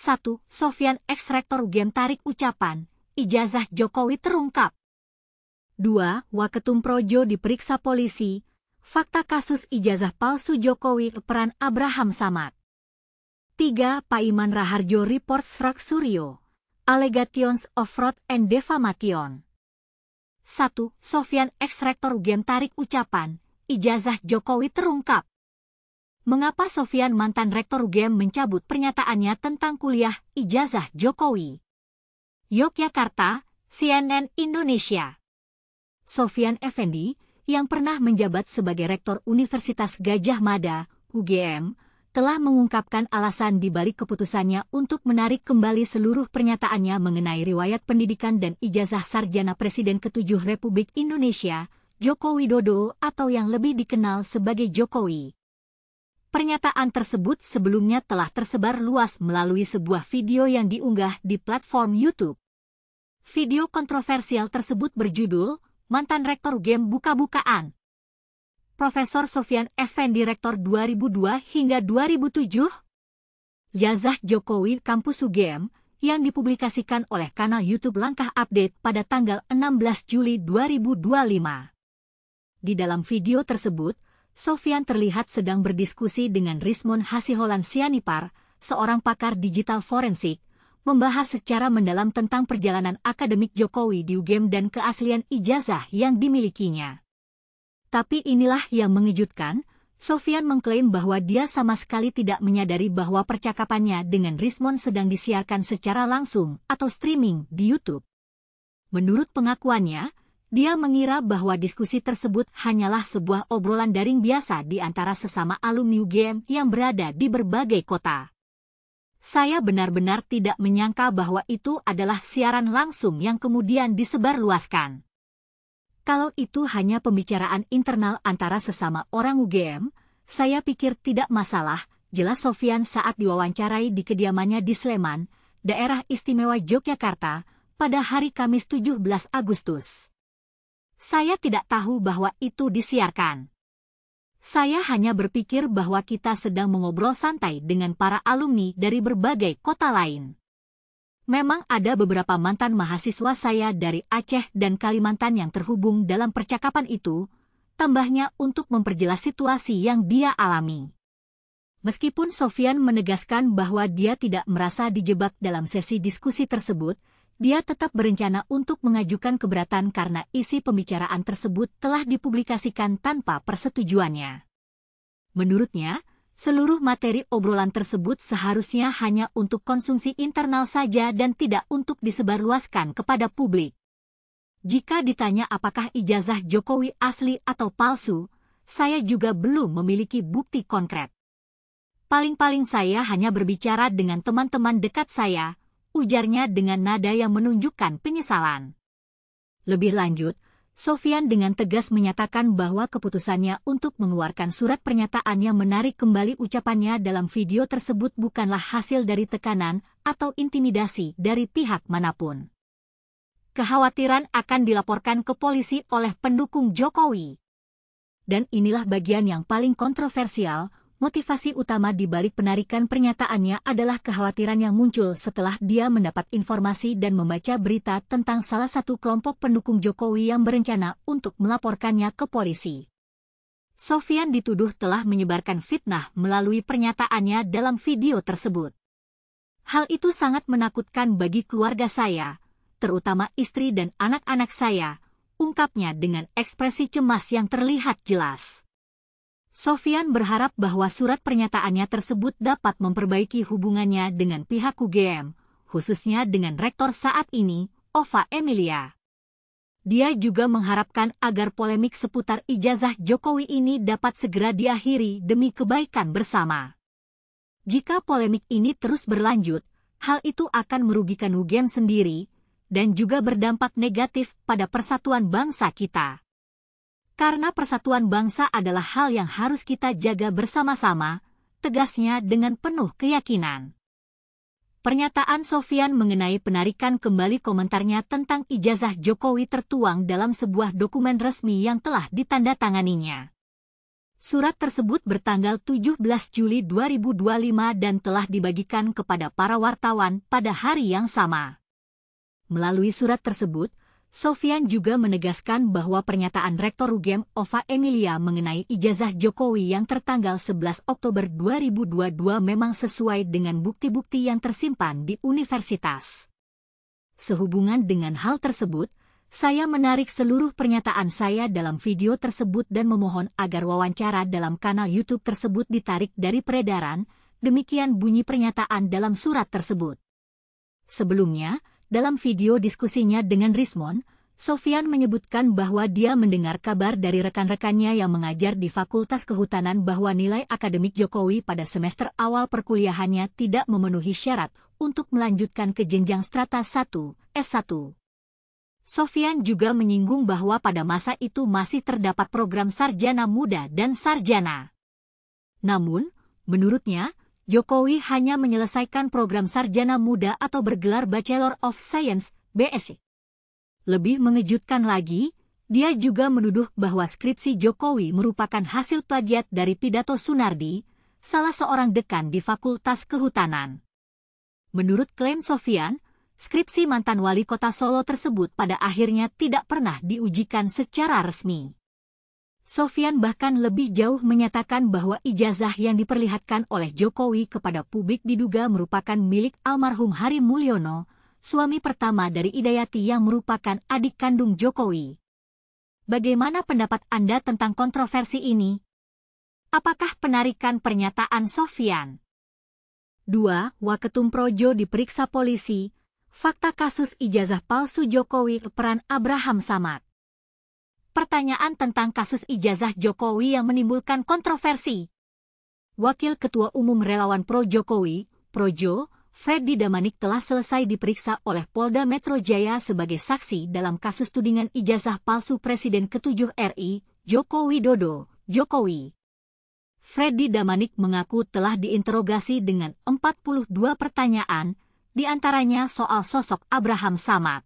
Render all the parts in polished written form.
1. Sofyan X Rektor UGM tarik ucapan, ijazah Jokowi terungkap. 2. Waketum Projo diperiksa polisi, fakta kasus ijazah palsu Jokowi peran Abraham Samad. 3. Paiman Raharjo reports Frag Suryo, allegations of fraud and defamation. 1. Sofyan X Rektor UGM tarik ucapan, ijazah Jokowi terungkap. Mengapa Sofyan mantan Rektor UGM mencabut pernyataannya tentang kuliah ijazah Jokowi? Yogyakarta, CNN Indonesia. Sofyan Effendi, yang pernah menjabat sebagai Rektor Universitas Gadjah Mada, UGM, telah mengungkapkan alasan di balik keputusannya untuk menarik kembali seluruh pernyataannya mengenai riwayat pendidikan dan ijazah sarjana Presiden ke-7 Republik Indonesia, Joko Widodo atau yang lebih dikenal sebagai Jokowi. Pernyataan tersebut sebelumnya telah tersebar luas melalui sebuah video yang diunggah di platform YouTube. Video kontroversial tersebut berjudul, Mantan Rektor UGM Buka-Bukaan. Profesor Sofyan Effendi Rektor 2002 hingga 2007. Ijazah Jokowi Kampus UGM yang dipublikasikan oleh kanal YouTube Langkah Update pada tanggal 16 Juli 2025. Di dalam video tersebut, Sofyan terlihat sedang berdiskusi dengan Rismon Hasiholan Sianipar, seorang pakar digital forensik, membahas secara mendalam tentang perjalanan akademik Jokowi di UGM dan keaslian ijazah yang dimilikinya. Tapi inilah yang mengejutkan, Sofyan mengklaim bahwa dia sama sekali tidak menyadari bahwa percakapannya dengan Rismon sedang disiarkan secara langsung atau streaming di YouTube. Menurut pengakuannya, dia mengira bahwa diskusi tersebut hanyalah sebuah obrolan daring biasa di antara sesama alumni UGM yang berada di berbagai kota. Saya benar-benar tidak menyangka bahwa itu adalah siaran langsung yang kemudian disebarluaskan. Kalau itu hanya pembicaraan internal antara sesama orang UGM, saya pikir tidak masalah, jelas Sofyan saat diwawancarai di kediamannya di Sleman, Daerah Istimewa Yogyakarta, pada hari Kamis 17 Agustus. Saya tidak tahu bahwa itu disiarkan. Saya hanya berpikir bahwa kita sedang mengobrol santai dengan para alumni dari berbagai kota lain. Memang ada beberapa mantan mahasiswa saya dari Aceh dan Kalimantan yang terhubung dalam percakapan itu, tambahnya untuk memperjelas situasi yang dia alami. Meskipun Sofyan menegaskan bahwa dia tidak merasa dijebak dalam sesi diskusi tersebut, dia tetap berencana untuk mengajukan keberatan karena isi pembicaraan tersebut telah dipublikasikan tanpa persetujuannya. Menurutnya, seluruh materi obrolan tersebut seharusnya hanya untuk konsumsi internal saja dan tidak untuk disebarluaskan kepada publik. Jika ditanya apakah ijazah Jokowi asli atau palsu, saya juga belum memiliki bukti konkret. Paling-paling saya hanya berbicara dengan teman-teman dekat saya, ujarnya dengan nada yang menunjukkan penyesalan. Lebih lanjut, Sofyan dengan tegas menyatakan bahwa keputusannya untuk mengeluarkan surat pernyataan yang menarik kembali ucapannya dalam video tersebut bukanlah hasil dari tekanan atau intimidasi dari pihak manapun. Kekhawatiran akan dilaporkan ke polisi oleh pendukung Jokowi. Dan inilah bagian yang paling kontroversial. Motivasi utama di balik penarikan pernyataannya adalah kekhawatiran yang muncul setelah dia mendapat informasi dan membaca berita tentang salah satu kelompok pendukung Jokowi yang berencana untuk melaporkannya ke polisi. Sofyan dituduh telah menyebarkan fitnah melalui pernyataannya dalam video tersebut. Hal itu sangat menakutkan bagi keluarga saya, terutama istri dan anak-anak saya, ungkapnya dengan ekspresi cemas yang terlihat jelas. Sofyan berharap bahwa surat pernyataannya tersebut dapat memperbaiki hubungannya dengan pihak UGM, khususnya dengan rektor saat ini, Ova Emilia. Dia juga mengharapkan agar polemik seputar ijazah Jokowi ini dapat segera diakhiri demi kebaikan bersama. Jika polemik ini terus berlanjut, hal itu akan merugikan UGM sendiri, dan juga berdampak negatif pada persatuan bangsa kita. Karena persatuan bangsa adalah hal yang harus kita jaga bersama-sama, tegasnya dengan penuh keyakinan. Pernyataan Sofyan mengenai penarikan kembali komentarnya tentang ijazah Jokowi tertuang dalam sebuah dokumen resmi yang telah ditandatanganinya. Surat tersebut bertanggal 17 Juli 2025 dan telah dibagikan kepada para wartawan pada hari yang sama. Melalui surat tersebut, Sofyan juga menegaskan bahwa pernyataan Rektor UGM Ova Emilia mengenai ijazah Jokowi yang tertanggal 11 Oktober 2022 memang sesuai dengan bukti-bukti yang tersimpan di universitas. Sehubungan dengan hal tersebut, saya menarik seluruh pernyataan saya dalam video tersebut dan memohon agar wawancara dalam kanal YouTube tersebut ditarik dari peredaran, demikian bunyi pernyataan dalam surat tersebut. Sebelumnya, dalam video diskusinya dengan Rismon, Sofyan menyebutkan bahwa dia mendengar kabar dari rekan-rekannya yang mengajar di Fakultas Kehutanan bahwa nilai akademik Jokowi pada semester awal perkuliahannya tidak memenuhi syarat untuk melanjutkan ke jenjang strata 1, S1. Sofyan juga menyinggung bahwa pada masa itu masih terdapat program sarjana muda dan sarjana. Namun, menurutnya, Jokowi hanya menyelesaikan program sarjana muda atau bergelar Bachelor of Science, BSc. Lebih mengejutkan lagi, dia juga menuduh bahwa skripsi Jokowi merupakan hasil plagiat dari pidato Sunardi, salah seorang dekan di Fakultas Kehutanan. Menurut klaim Sofyan, skripsi mantan wali kota Solo tersebut pada akhirnya tidak pernah diujikan secara resmi. Sofyan bahkan lebih jauh menyatakan bahwa ijazah yang diperlihatkan oleh Jokowi kepada publik diduga merupakan milik almarhum Hari Mulyono, suami pertama dari Idayati yang merupakan adik kandung Jokowi. Bagaimana pendapat Anda tentang kontroversi ini? Apakah penarikan pernyataan Sofyan? 2. Waketum Projo diperiksa polisi. Fakta kasus ijazah palsu Jokowi, peran Abraham Samad. Pertanyaan tentang kasus ijazah Jokowi yang menimbulkan kontroversi. Wakil Ketua Umum Relawan Pro Jokowi, Projo, Freddy Damanik telah selesai diperiksa oleh Polda Metro Jaya sebagai saksi dalam kasus tudingan ijazah palsu Presiden ke-7 RI, Joko Widodo, Jokowi. Freddy Damanik mengaku telah diinterogasi dengan 42 pertanyaan, di antaranya soal sosok Abraham Samad.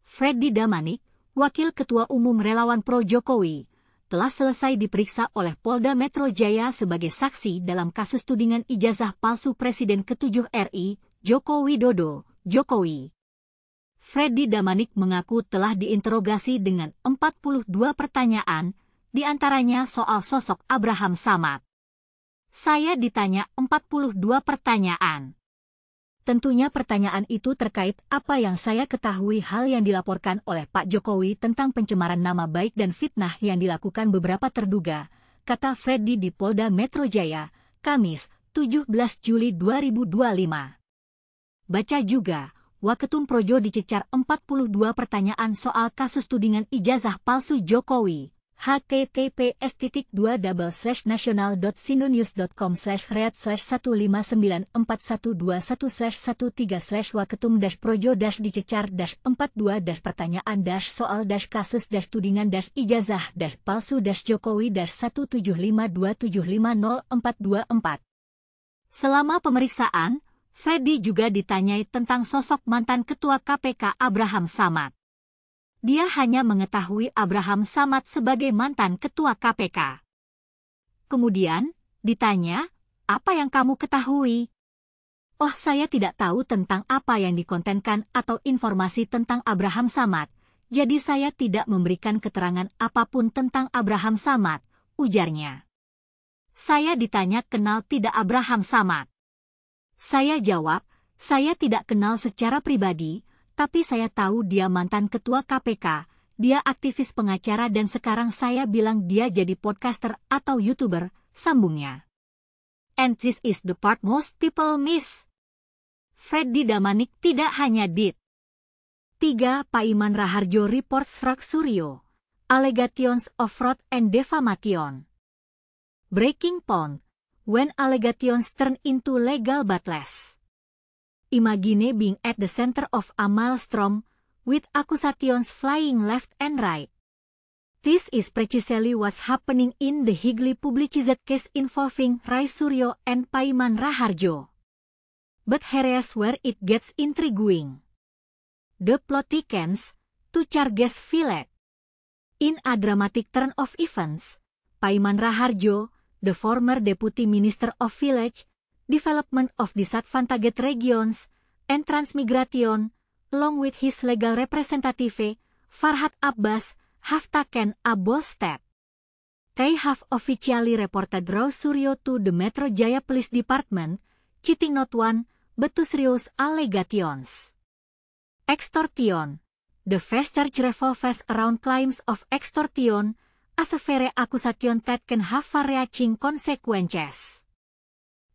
Freddy Damanik, Wakil Ketua Umum Relawan Pro Jokowi, telah selesai diperiksa oleh Polda Metro Jaya sebagai saksi dalam kasus tudingan ijazah palsu Presiden ke-7 RI, Joko Widodo, Jokowi. Freddy Damanik mengaku telah diinterogasi dengan 42 pertanyaan, di antaranya soal sosok Abraham Samad. Saya ditanya 42 pertanyaan. Tentunya pertanyaan itu terkait apa yang saya ketahui hal yang dilaporkan oleh Pak Jokowi tentang pencemaran nama baik dan fitnah yang dilakukan beberapa terduga, kata Freddy di Polda Metro Jaya, Kamis, 17 Juli 2025. Baca juga, Waketum Projo dicecar 42 pertanyaan soal kasus tudingan ijazah palsu Jokowi. https://@ctp_projo-national.sinonius.com/red/15121/1 Selama pemeriksaan, Freddy juga ditanyai tentang sosok mantan Ketua KPK Abraham Samad. Dia hanya mengetahui Abraham Samad sebagai mantan Ketua KPK. Kemudian, ditanya, apa yang kamu ketahui? Oh, saya tidak tahu tentang apa yang dikontenkan atau informasi tentang Abraham Samad, jadi saya tidak memberikan keterangan apapun tentang Abraham Samad, ujarnya. Saya ditanya kenal tidak Abraham Samad. Saya jawab, saya tidak kenal secara pribadi, tapi saya tahu dia mantan ketua KPK, dia aktivis pengacara dan sekarang saya bilang dia jadi podcaster atau YouTuber, sambungnya. And this is the part most people miss. Freddy Damanik tidak hanya dit. 3. Paiman Raharjo reports Frag Suryo. Allegations of fraud and defamation. Breaking point. When allegations turn into legal battles. Imagine being at the center of a maelstrom, with accusations flying left and right. This is precisely what's happening in the hugely publicized case involving Rai Suryo and Paiman Raharjo. But here's where it gets intriguing. The plot thickens, two charges filed. In a dramatic turn of events, Paiman Raharjo, the former Deputy Minister of Village, Development of Disadvantaged Regions, and Transmigration, along with his legal representative, Farhad Abbas, have taken a bold step. They have officially reported Roy Suryo to the Metro Jaya Police Department, citing not one, but two serious allegations. Extortion. The first charge revolves around claims of extortion, a severe accusation that can have far-reaching consequences.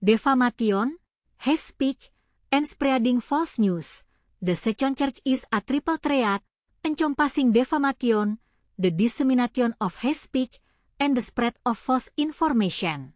Defamation, hate speech, and spreading false news. The second charge is a triple threat, encompassing defamation, the dissemination of hate speech, and the spread of false information.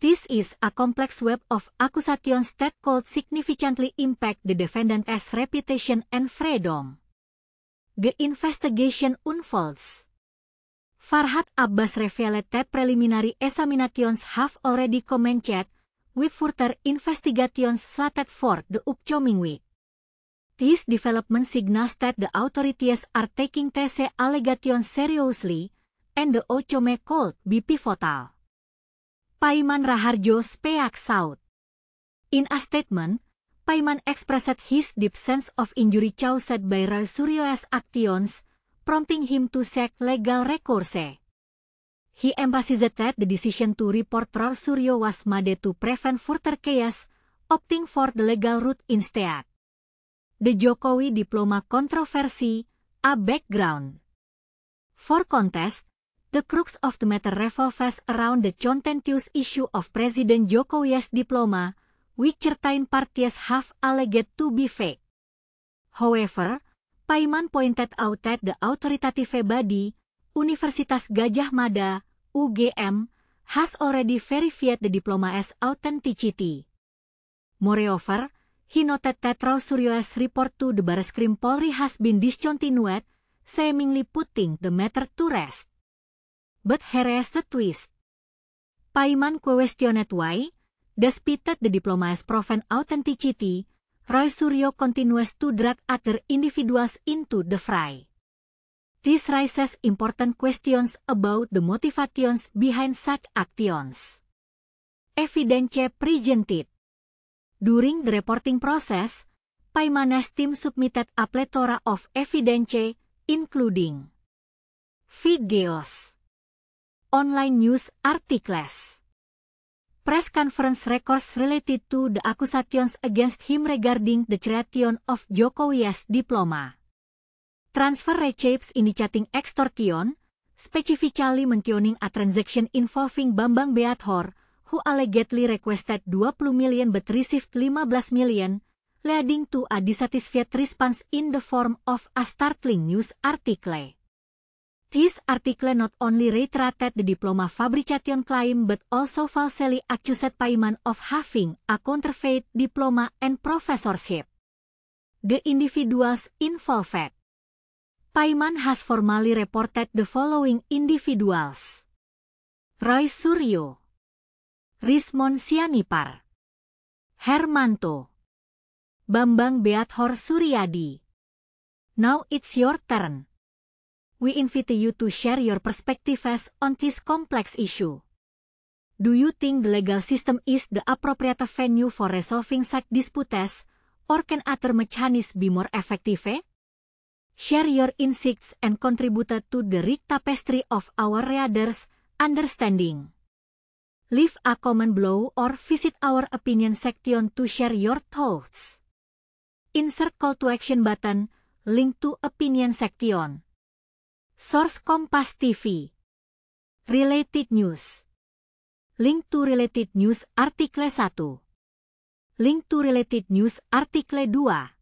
This is a complex web of accusations that could significantly impact the defendant's reputation and freedom. The investigation unfolds. Farhad Abbas revealed that preliminary examinations have already commenced, with further investigations slated for the upcoming week. This development signals that the authorities are taking these allegations seriously, and the outcome could be pivotal. Paiman Raharjo speaks out. In a statement, Paiman expressed his deep sense of injury caused by Roy Suryo's actions, prompting him to seek legal recourse. He emphasized that the decision to report Roy Suryo was made to prevent further chaos, opting for the legal route instead. The Jokowi diploma controversy, a background. For context, the crux of the matter revolves around the contentious issue of President Jokowi's diploma, which certain parties have alleged to be fake. However, Paiman pointed out that the authoritative body, Universitas Gadjah Mada, UGM, has already verified the diploma's authenticity. Moreover, he noted that Roy Suryo's report to the Barreskrim Polri has been discontinued, seemingly putting the matter to rest. But here is the twist. Paiman questioned why, despite the diploma's proven authenticity, Roy Suryo continues to drag other individuals into the fray. This raises important questions about the motivations behind such actions. Evidence presented. During the reporting process, Paiman's team submitted a plethora of evidence, including videos, online news articles, press conference records related to the accusations against him regarding the creation of Jokowi's diploma, transfer receipts indicating extortion, specifically mentioning a transaction involving Bambang Beathor, who allegedly requested 20 million but received 15 million, leading to a dissatisfied response in the form of a startling news article. This article not only reiterated the diploma fabrication claim but also falsely accused Paiman of having a counterfeit diploma and professorship. The individuals involved. Paiman has formally reported the following individuals: Roy Suryo, Rismon Sianipar, Hermanto, Bambang Beathor Suryadi. Now it's your turn. We invite you to share your perspectives on this complex issue. Do you think the legal system is the appropriate venue for resolving such disputes, or can other mechanisms be more effective? Share your insights and contribute to the rich tapestry of our readers' understanding. Leave a comment below or visit our opinion section to share your thoughts. Insert call to action button, link to opinion section. Source Kompas TV. Related News. Link to Related News artikel 1. Link to Related News artikel 2.